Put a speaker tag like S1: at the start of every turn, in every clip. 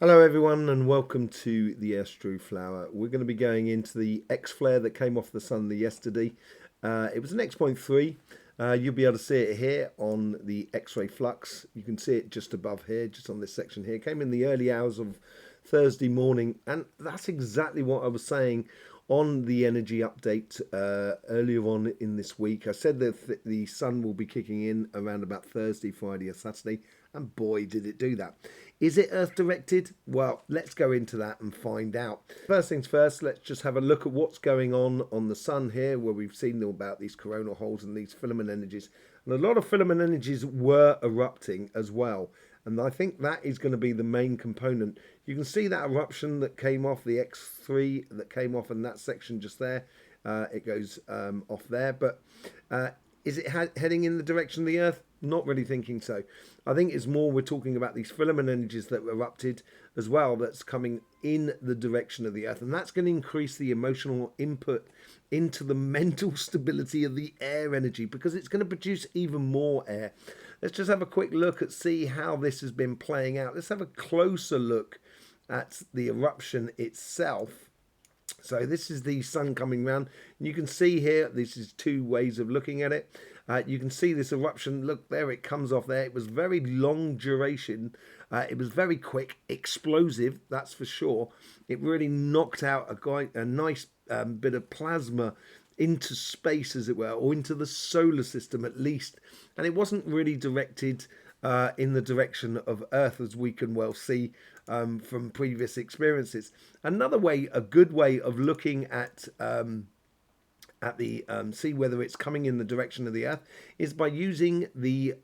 S1: Hello everyone and welcome to the Astroflower. We're going to be going into the X flare that came off the sun yesterday. It was an X.3. You'll be able to see it here on the X-ray flux. You can see it just above here, just on this section here. It came in the early hours of Thursday morning, and that's exactly what I was saying on the energy update earlier on in this week. I said that the sun will be kicking in around about Thursday, Friday or Saturday, and boy did it do that. Is it Earth directed? Well, let's go into that and find out. First things first, let's just have a look at what's going on the sun here, where we've seen about these coronal holes and these filament energies. And a lot of filament energies were erupting as well. And I think that is going to be the main component. You can see that eruption that came off the X3 that came off in that section just there. It goes off there. But is it heading in the direction of the Earth? Not really thinking so. I think it's more we're talking about these filament energies that erupted as well, that's coming in the direction of the Earth. And that's going to increase the emotional input into the mental stability of the air energy, because it's going to produce even more air. Let's just have a quick look at see how this has been playing out. Let's have a closer look at the eruption itself. So this is the sun coming round. You can see here, this is two ways of looking at it. You can see this eruption. Look, there it comes off there. It was very long duration. It was very quick, explosive, that's for sure. It really knocked out a nice bit of plasma into space, as it were, or into the solar system at least. And it wasn't really directed in the direction of Earth, as we can well see from previous experiences. Another way, a good way of looking at the see whether it's coming in the direction of the Earth is by using the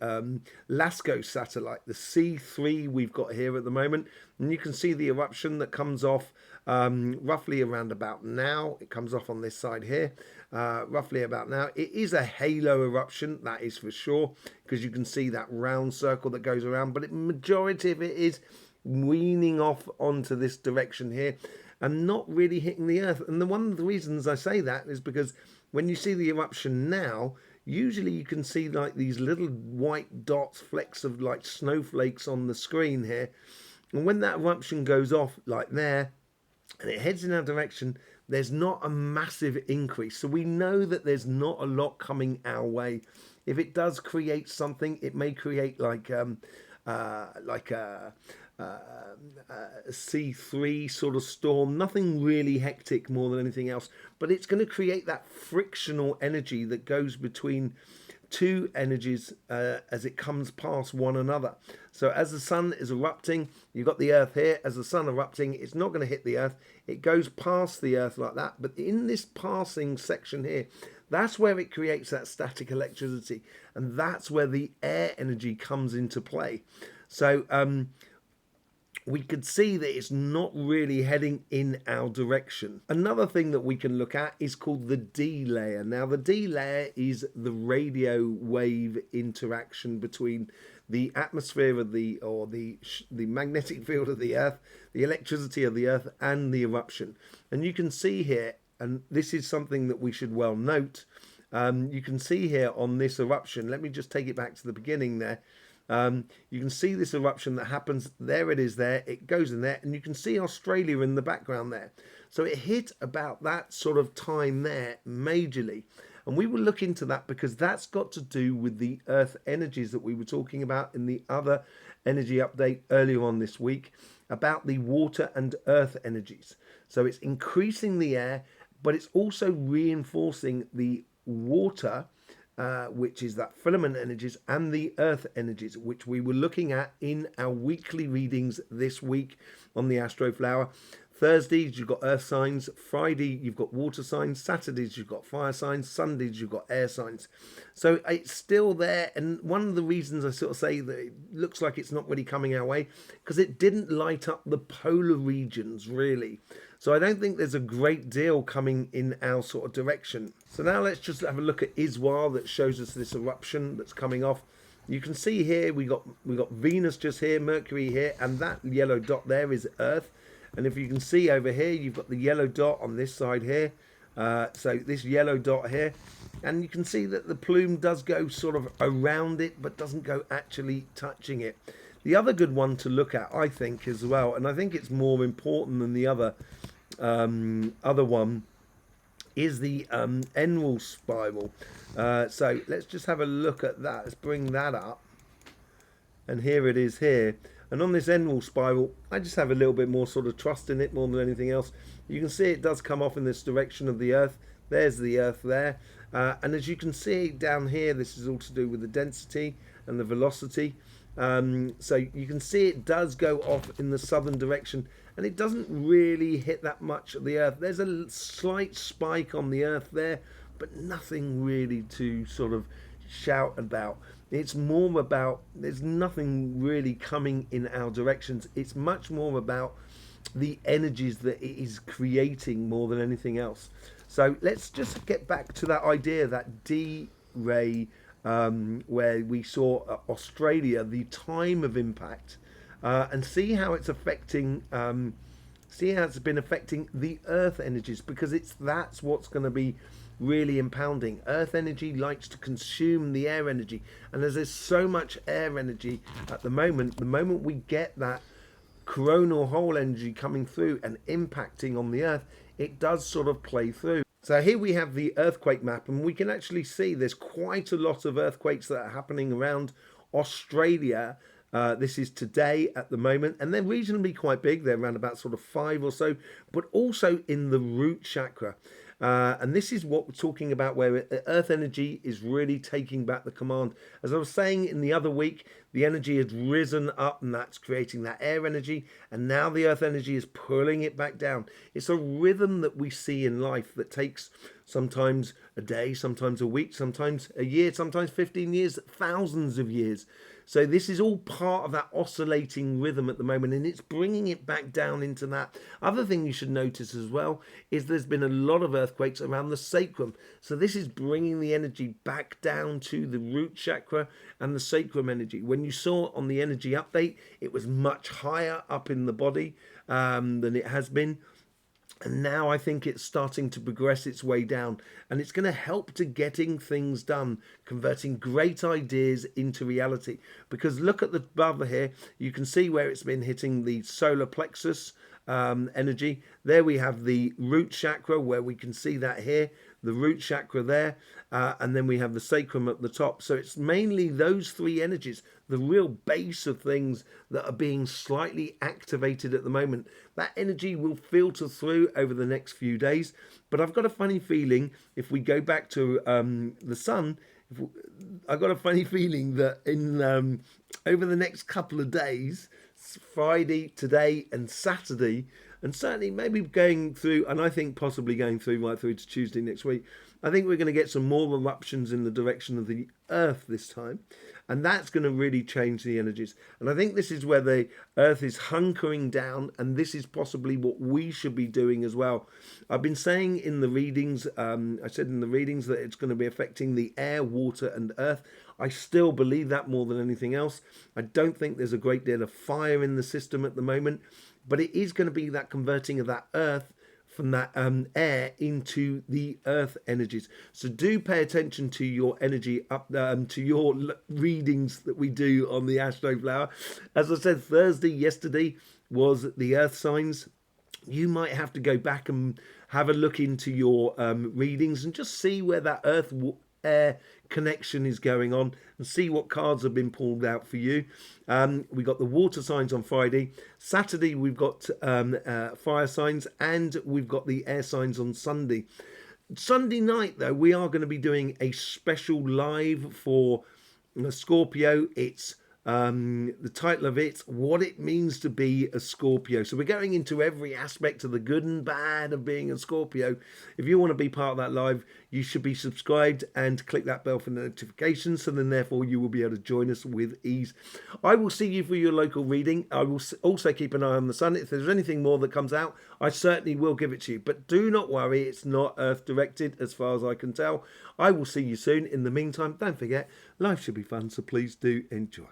S1: Lasco satellite, the C3 we've got here at the moment. And you can see the eruption that comes off roughly around about now. It comes off on this side here, roughly about now. It is a halo eruption, that is for sure, because you can see that round circle that goes around, but the majority of it is weaning off onto this direction here and not really hitting the Earth. And one of the reasons I say that is because when you see the eruption now, usually you can see like these little white dots, flecks of like snowflakes on the screen here. And when that eruption goes off like there and it heads in our direction, there's not a massive increase. So we know that there's not a lot coming our way. If it does create something, it may create like a C3 sort of storm, nothing really hectic more than anything else, but it's going to create that frictional energy that goes between two energies as it comes past one another. So as the sun is erupting, you've got the Earth here. As the sun erupting, it's not going to hit the Earth. It goes past the Earth like that. But in this passing section here, that's where it creates that static electricity. And that's where the air energy comes into play. So we could see that it's not really heading in our direction. Another thing that we can look at is called the D layer. Now the D layer is the radio wave interaction between the atmosphere of the magnetic field of the Earth, the electricity of the Earth, and the eruption. And you can see here, and this is something that we should well note, you can see here on this eruption, let me just take it back to the beginning there. You can see this eruption that happens. There it is there. It goes in there. And you can see Australia in the background there. So it hit about that sort of time there majorly. And we will look into that because that's got to do with the Earth energies that we were talking about in the other energy update earlier on this week about the water and earth energies. So it's increasing the air, but it's also reinforcing the water, which is that filament energies, and the earth energies, which we were looking at in our weekly readings this week on the Astroflower. Thursdays, you've got earth signs. Friday, you've got water signs. Saturdays, you've got fire signs. Sundays, you've got air signs. So it's still there. And one of the reasons I sort of say that it looks like it's not really coming our way, because it didn't light up the polar regions, really. So I don't think there's a great deal coming in our sort of direction. So now let's just have a look at Iswar that shows us this eruption that's coming off. You can see here we got Venus just here, Mercury here, and that yellow dot there is Earth. And if you can see over here, you've got the yellow dot on this side here. So this yellow dot here. And you can see that the plume does go sort of around it, but doesn't go actually touching it. The other good one to look at, I think, as well, and I think it's more important than the other one, is the end-wall spiral. So let's just have a look at that. Let's bring that up. And here it is here. And on this end-wall spiral, I just have a little bit more sort of trust in it more than anything else. You can see it does come off in this direction of the Earth. There's the Earth there. And as you can see down here, this is all to do with the density and the velocity. So you can see it does go off in the southern direction, and it doesn't really hit that much of the Earth. There's a slight spike on the Earth there, but nothing really to sort of shout about. It's more about, there's nothing really coming in our directions. It's much more about the energies that it is creating more than anything else. So let's just get back to that idea, that D-ray, where we saw Australia, the time of impact, and see how it's affecting, see how it's been affecting the Earth energies, because that's what's going to be really impounding. Earth energy likes to consume the air energy, and as there's so much air energy at the moment we get that coronal hole energy coming through and impacting on the Earth, it does sort of play through. So here we have the earthquake map, and we can actually see there's quite a lot of earthquakes that are happening around Australia. This is today at the moment, and they're reasonably quite big. They're around about sort of 5 or so, but also in the root chakra. And this is what we're talking about, where earth energy is really taking back the command. As I was saying in the other week, the energy has risen up, and that's creating that air energy, and now the earth energy is pulling it back down. It's a rhythm that we see in life that takes sometimes a day, sometimes a week, sometimes a year, sometimes 15 years, thousands of years. So this is all part of that oscillating rhythm at the moment, and it's bringing it back down into that. Other thing you should notice as well is there's been a lot of earthquakes around the sacrum. So this is bringing the energy back down to the root chakra and the sacrum energy. When you saw on the energy update, it was much higher up in the body than it has been. And now I think it's starting to progress its way down, and it's going to help to getting things done, converting great ideas into reality. Because look at the above here, you can see where it's been hitting the solar plexus energy. There we have the root chakra, where we can see that here, the root chakra there, and then we have the sacrum at the top. So it's mainly those three energies, the real base of things, that are being slightly activated at the moment. That energy will filter through over the next few days, but I've got a funny feeling, if we go back to the sun, I've got a funny feeling that in over the next couple of days, Friday, today and Saturday, and certainly maybe going through, and I think possibly going through right through to Tuesday next week, I think we're going to get some more eruptions in the direction of the Earth this time, and that's going to really change the energies. And I think this is where the Earth is hunkering down, and this is possibly what we should be doing as well. I've been saying in the readings, I said in the readings that it's going to be affecting the air, water and earth. I still believe that more than anything else. I don't think there's a great deal of fire in the system at the moment, but it is going to be that converting of that earth from that air into the earth energies. So do pay attention to your energy up to your readings that we do on the Astroflower. As I said, Thursday yesterday was the earth signs. You might have to go back and have a look into your readings and just see where that earth air connection is going on, and see what cards have been pulled out for you. We got the water signs on Friday. Saturday we've got fire signs, and we've got the air signs on Sunday. Sunday night though, we are going to be doing a special live for Scorpio. It's the title of it, What It Means to Be a Scorpio. So we're going into every aspect of the good and bad of being a Scorpio. If you want to be part of that live, you should be subscribed and click that bell for notifications, so then therefore you will be able to join us with ease. I will see you for your local reading. I will also keep an eye on the sun. If there's anything more that comes out, I certainly will give it to you. But do not worry, it's not earth directed as far as I can tell. I will see you soon. In the meantime, don't forget, life should be fun, so please do enjoy.